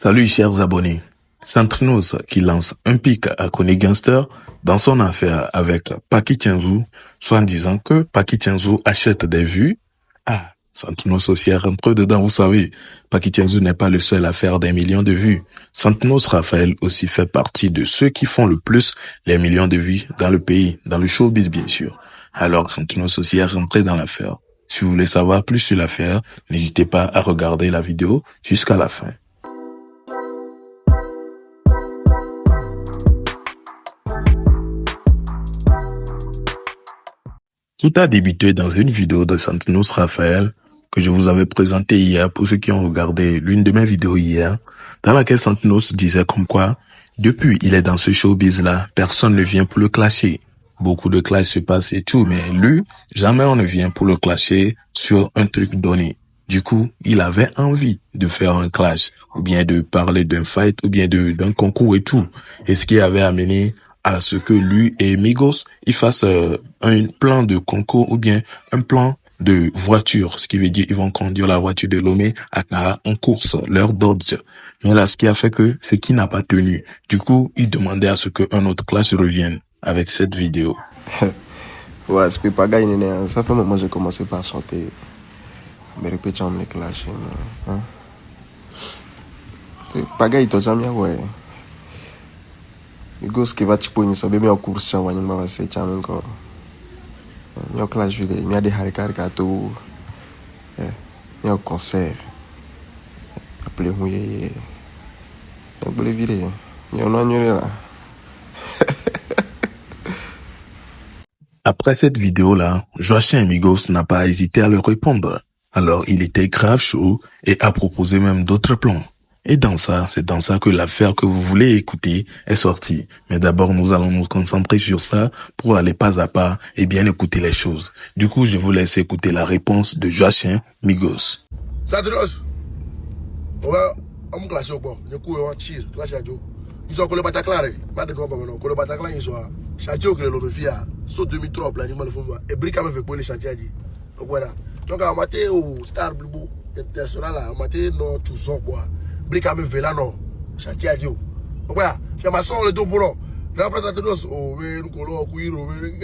Salut chers abonnés. Santrinos qui lance un pic à Kony Gangster dans son affaire avec Paki Tianzou, soit en disant que Paki Tianzou achète des vues. Ah, Santrinos aussi est rentré dedans, vous savez. Paki Tianzou n'est pas le seul à faire des millions de vues. Santrinos Raphaël aussi fait partie de ceux qui font le plus les millions de vues dans le pays, dans le showbiz bien sûr. Alors Santrinos aussi est rentré dans l'affaire. Si vous voulez savoir plus sur l'affaire, n'hésitez pas à regarder la vidéo jusqu'à la fin. Tout a débuté dans une vidéo de Santrinos Raphaël que je vous avais présentée hier pour ceux qui ont regardé l'une de mes vidéos hier, dans laquelle Santrinos disait comme quoi, depuis il est dans ce showbiz-là, personne ne vient pour le clasher. Beaucoup de clashs se passent et tout, mais lui, jamais on ne vient pour le clasher sur un truc donné. Du coup, il avait envie de faire un clash, ou bien de parler d'un fight, ou bien d'un concours et tout. Et ce qui avait amené à ce que lui et Migos, ils fassent un plan de concours ou bien un plan de voiture. Ce qui veut dire ils vont conduire la voiture de Lomé à Kara en course, leur Dodge. Mais là, ce qui a fait que c'est qui n'a pas tenu. Du coup, il demandait à ce qu'un autre clash revienne avec cette vidéo. Ouais, c'est pas gagné. Ça fait un moment que j'ai commencé par chanter. Mais répéter en me clash. Hein? Pas gagné, t'as jamais ouais. Migos qui va te poigner, ça bien en course, ça va y avoir ces champs encore. Il y a un clash vidéo, il y a des haricaricato, il y a un concert. Appelez moi, il y a des vidéos, il y a un annulé là. Après cette vidéo-là, Joachim Migos n'a pas hésité à le répondre. Alors il était grave chaud et a proposé même d'autres plans. Et c'est dans ça que l'affaire que vous voulez écouter est sortie. Mais d'abord, nous allons nous concentrer sur ça pour aller pas à pas et bien écouter les choses. Du coup, je vous laisse écouter la réponse de Joachim Migos. Santrinos, on me classe au bon. Du coup, on tire, clash à Joe. Ils ont collé Bataclan, pas de nom, non, collé Bataclan, ils ont chantier au Grelo, fia, saut 2003, planiquement le fond, et brique avec pour les chantiers. Donc voilà. Donc, on m'a dit au Star Blue International, on m'a dit non, tout ça, quoi. Brique avec Vela, non, chantier à Dieu. Donc voilà, c'est ma soeur, le dos pour l'eau. La France Santrinos, oh, mais nous collons, couillons, mais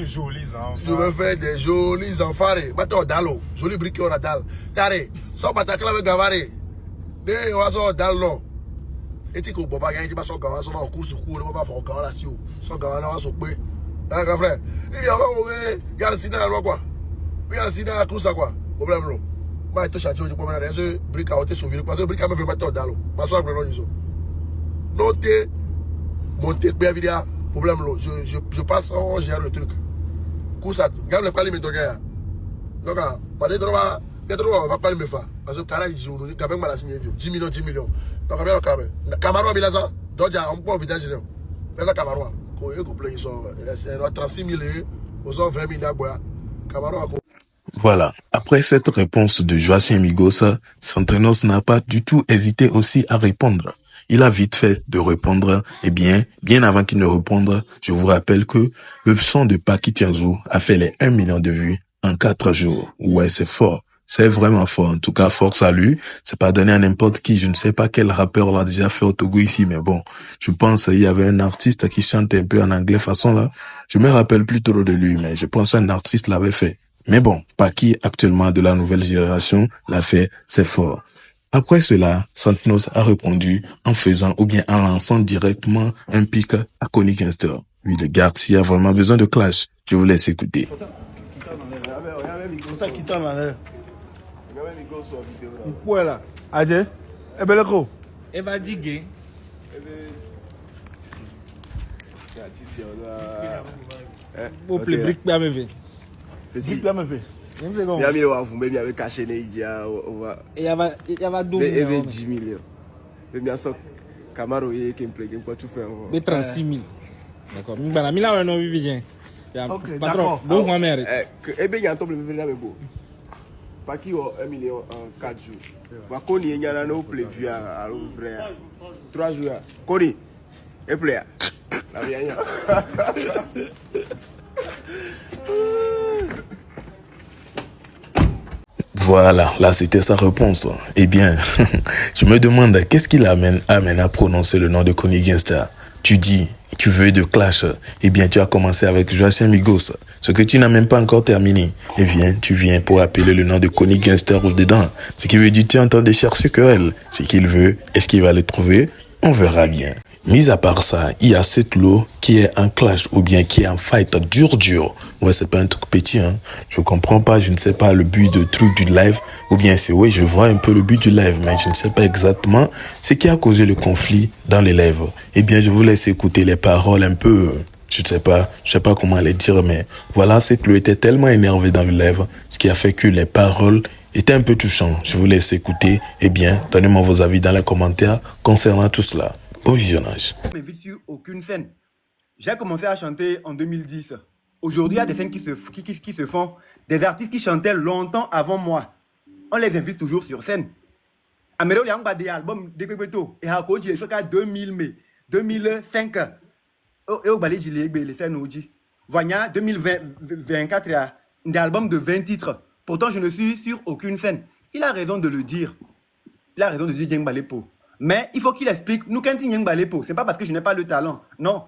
jolis enfants. Je vais faire des jolis enfants. Maintenant, Dalo, joli brique, on a Dal. Tare, sans Bataclan avec Gavaré. Ne, on va sortir Dal, non. Et tu comprends pas, il y a son gars, son va course, on va faire un gars là-dessus. Son gars là, on va s'occuper. Hein, grand frère? Il y a un signe à quoi? Il y a un signe à tout ça, quoi. Problème, non. Moi, je suis chantier, je peux me dire, brique à sauver, parce que brique à me fait mettre dans l'eau. Ma soeur, non, ils ont. Notez, montez, bien vidéo, problème, non. Je passe, on gère le truc. Course à tout. Regarde le palier, mais ton gars. Donc, peut-être, on va pas le faire. Parce que Kara, ils ont, quand même, mal à signer, 10 millions, 10 millions. Donc, bien, Camaro, il a ça. Donc, on peut vider, mais là, Camaro, ils sont 36 000, ils ont 20 000 d'abord. Camaro, Voilà. Après cette réponse de Joachim Migos, Santrinos n'a pas du tout hésité aussi à répondre. Il a vite fait de répondre. Eh bien avant qu'il ne réponde, je vous rappelle que le son de Paki Tianzou a fait les 1 million de vues en 4 jours. Ouais, c'est fort. C'est vraiment fort. En tout cas, force à lui. C'est pas donné à n'importe qui. Je ne sais pas quel rappeur l'a déjà fait au Togo ici, mais bon. Je pense il y avait un artiste qui chante un peu en anglais façon là. Je me rappelle plus trop de lui, mais je pense qu'un artiste l'avait fait. Mais bon, Paki, actuellement de la nouvelle génération, l'a fait, c'est fort. Après cela, Santrinos a répondu en faisant ou bien en lançant directement un pic à Kony Gangster. Oui, le gars, s'il y a vraiment besoin de clash, je vous laisse écouter. Voilà. Adje, Ebeleko. Eva Digé. Au public, bien me Petit. bien me fait. Bien mis au vous même avec caché Neidja, on va. Et il y avait 12 Mais millions. 10 millions. Mais bien sûr, Camaro et Kimplay, quoi tu fais? Mais 36 000. D'accord. Mibana, mila ouais non vivien. Ok, Patron, d'accord. donc moi mère. Eh bien, il y a un problème avec beau. Pas qui 1 million en 4 jours. Va Kony, il y a un autre prévu à l'ouvrir. 3 jours. Kony, et plaît. La vieille. Voilà, là c'était sa réponse. Eh bien, je me demande qu'est-ce qui l'amène à prononcer le nom de Connie Gangster. Tu dis, tu veux de clash. Eh bien, tu as commencé avec Joachim Migos, ce que tu n'as même pas encore terminé. Eh bien, tu viens pour appeler le nom de Connie Gangster au-dedans. Ce qui veut dire que tu es en train de chercher querelle. Ce qu'il veut, est-ce qu'il va le trouver? On verra bien. Mis à part ça, il y a cette lot qui est en clash ou bien qui est en fight dur. Ouais, c'est pas un truc petit, hein. Je comprends pas, je ne sais pas le but de truc du live. Ou bien c'est, oui, je vois un peu le but du live, mais je ne sais pas exactement ce qui a causé le conflit dans les lives. Eh bien, je vous laisse écouter les paroles un peu, je sais pas comment les dire, mais voilà, cette lot était tellement énervé dans le live, ce qui a fait que les paroles étaient un peu touchantes. Je vous laisse écouter. Eh bien, donnez-moi vos avis dans les commentaires concernant tout cela. Au visionnage. Je ne m'invite sur aucune scène. J'ai commencé à chanter en 2010. Aujourd'hui, il y a des scènes qui se font. Des artistes qui chantaient longtemps avant moi. On les invite toujours sur scène. Amero il y a des albums de Bebeto. Et à cause de 2000 mai 2005. Et au balai les scènes aujourd'hui. Voyez, 2024, il y a des albums de 20 titres. Pourtant, je ne suis sur aucune scène. Il a raison de le dire. Il a raison de dire Djeng Balepo. Mais il faut qu'il explique, nous, quand il y a Balepo, ce n'est pas parce que je n'ai pas le talent. Non.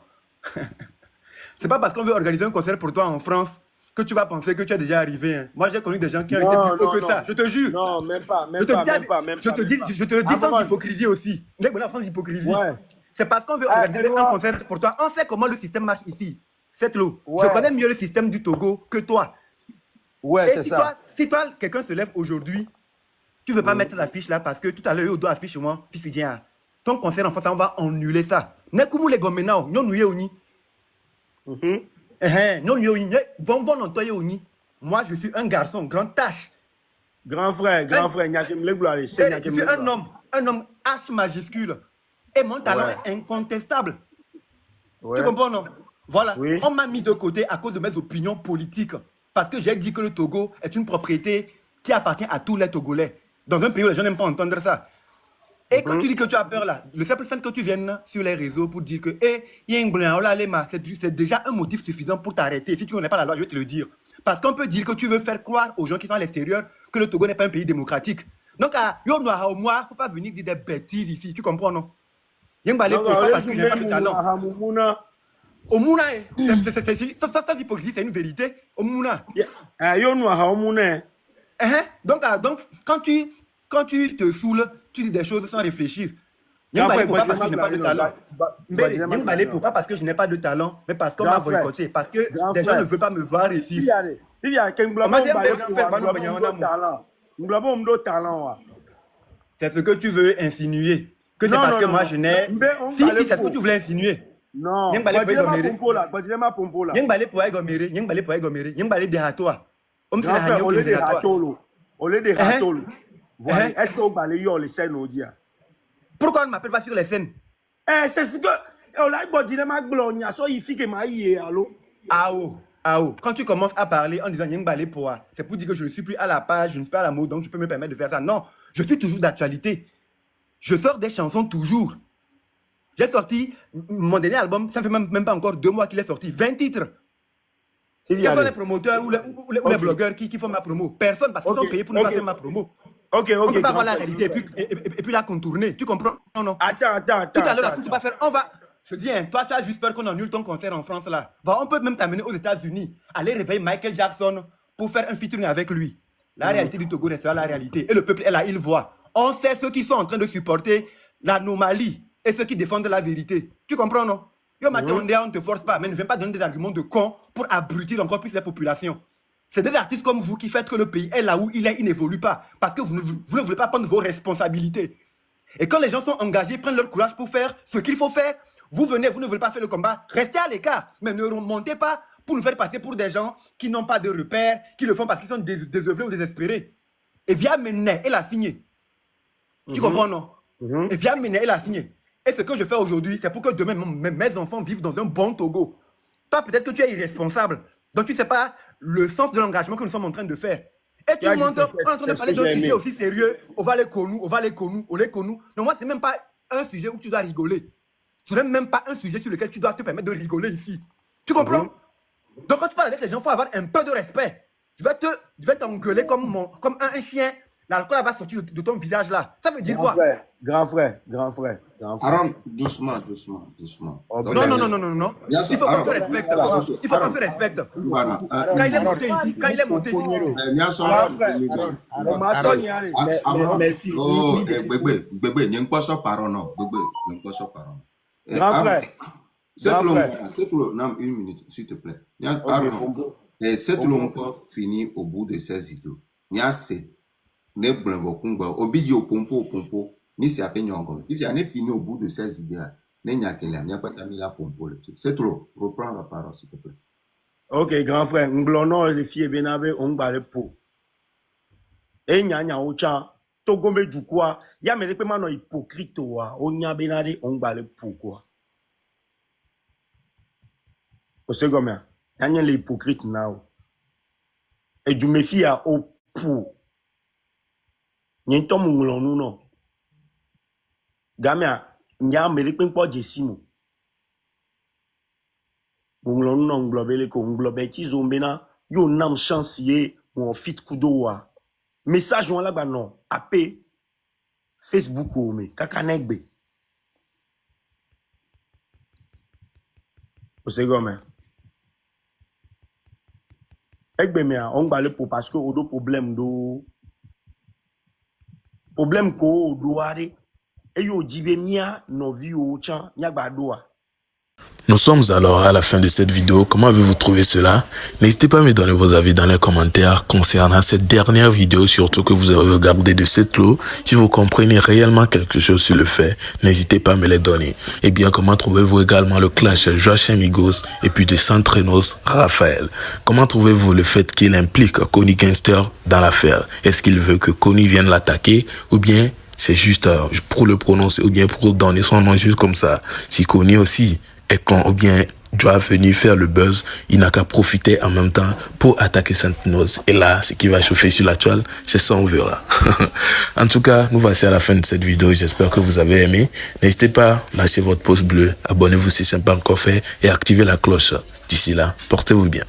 C'est pas parce qu'on veut organiser un concert pour toi en France que tu vas penser que tu es déjà arrivé. Hein. Moi, j'ai connu des gens qui ont été plus haut que ça. Je te jure. Non, même pas. Je te le dis sans hypocrisie aussi. Sans hypocrisie. Ouais. C'est parce qu'on veut organiser un concert pour toi. On sait comment le système marche ici. Cette l'eau. Ouais. Je connais mieux le système du Togo que toi. Ouais, c'est ça. Si toi, quelqu'un se lève aujourd'hui, tu ne veux pas mettre l'affiche là parce que tout à l'heure, il doit afficher moi, Fifidien. Ton concert en France, on va annuler ça. Nekoumou les goménao, non nous yoni. Non nous yoni, bon oni. Moi, je suis un garçon, grande tâche. Grand frère, je suis un homme H majuscule. Et mon talent est incontestable. Tu comprends, non? Voilà, on m'a mis de côté à cause de mes opinions politiques. Parce que j'ai dit que le Togo est une propriété qui appartient à tous les Togolais. Dans un pays où les gens n'aiment pas entendre ça. Et quand tu dis que tu as peur là, le simple fait que tu viennes sur les réseaux pour dire que c'est déjà un motif suffisant pour t'arrêter. Si tu ne connais pas la loi, je vais te le dire. Parce qu'on peut dire que tu veux faire croire aux gens qui sont à l'extérieur que le Togo n'est pas un pays démocratique. Donc, il ne faut pas venir dire des bêtises ici. Tu comprends, non? Pas parce que je n'ai pas de talent. Omuna, ça hypocrisie, c'est une vérité. Omuna. Donc, quand tu te saoules, tu dis des choses sans réfléchir. Pas parce que je n'ai pas de talent. Pas parce que je n'ai pas de talent, mais parce qu'on m'a boycotté. Parce que des gens ne veulent pas me voir ici. C'est ce que tu veux insinuer. Que c'est parce que moi je n'ai. Si, c'est ce que tu voulais insinuer. Non, est-ce que vous balayez les scènes au dia? Pourquoi on ne m'appelle pas sur les scènes? C'est ce que on a dit quand tu commences à parler en disant c'est pour dire que je ne suis plus à la page, je ne suis pas à la mode, donc je peux me permettre de faire ça. Non, je suis toujours d'actualité. Je sors des chansons toujours. J'ai sorti mon dernier album, ça ne fait même pas encore 2 mois qu'il est sorti, 20 titres. Quels sont les promoteurs ou les blogueurs qui font ma promo? Personne, parce qu'ils sont payés pour ne pas faire ma promo. On ne peut pas voir la réalité et puis la contourner. Tu comprends? Non. Attends. Tout à l'heure, la France va faire. Je dis, toi, tu as juste peur qu'on annule ton concert en France là. On peut même t'amener aux États-Unis, aller réveiller Michael Jackson pour faire un featuring avec lui. La réalité du Togo restera la réalité. Et le peuple est là, il voit. On sait ceux qui sont en train de supporter l'anomalie et ceux qui défendent la vérité. Tu comprends, non? On ne te force pas, mais ne viens pas donner des arguments de con pour abrutir encore plus les populations. C'est des artistes comme vous qui faites que le pays est là où il est, il n'évolue pas. Parce que vous ne voulez pas prendre vos responsabilités. Et quand les gens sont engagés, prennent leur courage pour faire ce qu'il faut faire, vous venez, vous ne voulez pas faire le combat, restez à l'écart. Mais ne remontez pas pour nous faire passer pour des gens qui n'ont pas de repères, qui le font parce qu'ils sont désœuvrés ou désespérés. Et via Ménet, elle a signé. Tu comprends, non? Et via Ménet, elle a signé. Et ce que je fais aujourd'hui, c'est pour que demain, mes enfants vivent dans un bon Togo. Toi, peut-être que tu es irresponsable. Donc, tu ne sais pas le sens de l'engagement que nous sommes en train de faire. Et tu montes, on est en train de parler d'un sujet aussi sérieux. On va les connus. Non, moi, ce n'est même pas un sujet où tu dois rigoler. Ce n'est même pas un sujet sur lequel tu dois te permettre de rigoler ici. Tu comprends? Donc, quand tu parles avec les gens, il faut avoir un peu de respect. je vais t'engueuler comme un chien. L'alcool va sortir de ton visage là. Ça veut dire quoi? Grand frère. Aram, doucement. Oh, non. Il faut qu'on se respecte. Quand il est monté ici. Merci. Oh, bébé, n'y a pas ça parole, non. Grand frère. C'est tout, non, une minute, s'il te plaît. C'est tout encore fini au bout de 16 vidéos. Il y a assez. Ne blanco kumba obidi au pompo ni si apeño encore if y a fini au bout de 16 idées ne nya kele nya pas mis la pompo c'est trop reprends la parole s'il te plaît. Ok grand frère nglono le fie benabe ongbale po e nya ocha togombe du quoi ya me pe mano hypocrite wa onya benade ongbale po quoi o se gomia nya le hypocrite now et du me fie a au po n'y to munglo nu no gamia nya me pe npo jesimo munglo nu no nglobele ko nglobe ti zombena yo nam chancier mon fit kudo wa message on la ba non AP Facebook o me kakanegbe o se gome egbe me a on gba le pour parce que odo problème ko doare e yo jibe mia no vi o chan nya gba doa. Nous sommes alors à la fin de cette vidéo. Comment avez-vous trouvé cela? N'hésitez pas à me donner vos avis dans les commentaires concernant cette dernière vidéo, surtout que vous avez regardé de cette lot. Si vous comprenez réellement quelque chose sur le fait, n'hésitez pas à me les donner. Et bien, comment trouvez-vous également le clash Joachim Migos et puis de Santrenos Raphaël? Comment trouvez-vous le fait qu'il implique Kony Gangster dans l'affaire? Est-ce qu'il veut que Kony vienne l'attaquer ou bien c'est juste pour le prononcer ou bien pour donner son nom juste comme ça? Si Kony aussi et quand ou bien doit venir faire le buzz, il n'a qu'à profiter en même temps pour attaquer Santrenos. Et là, ce qui va chauffer sur la toile, c'est ça, on verra. En tout cas, nous voici à la fin de cette vidéo. J'espère que vous avez aimé. N'hésitez pas, lâchez votre pouce bleu, abonnez-vous si ce n'est pas encore fait et activez la cloche. D'ici là, portez-vous bien.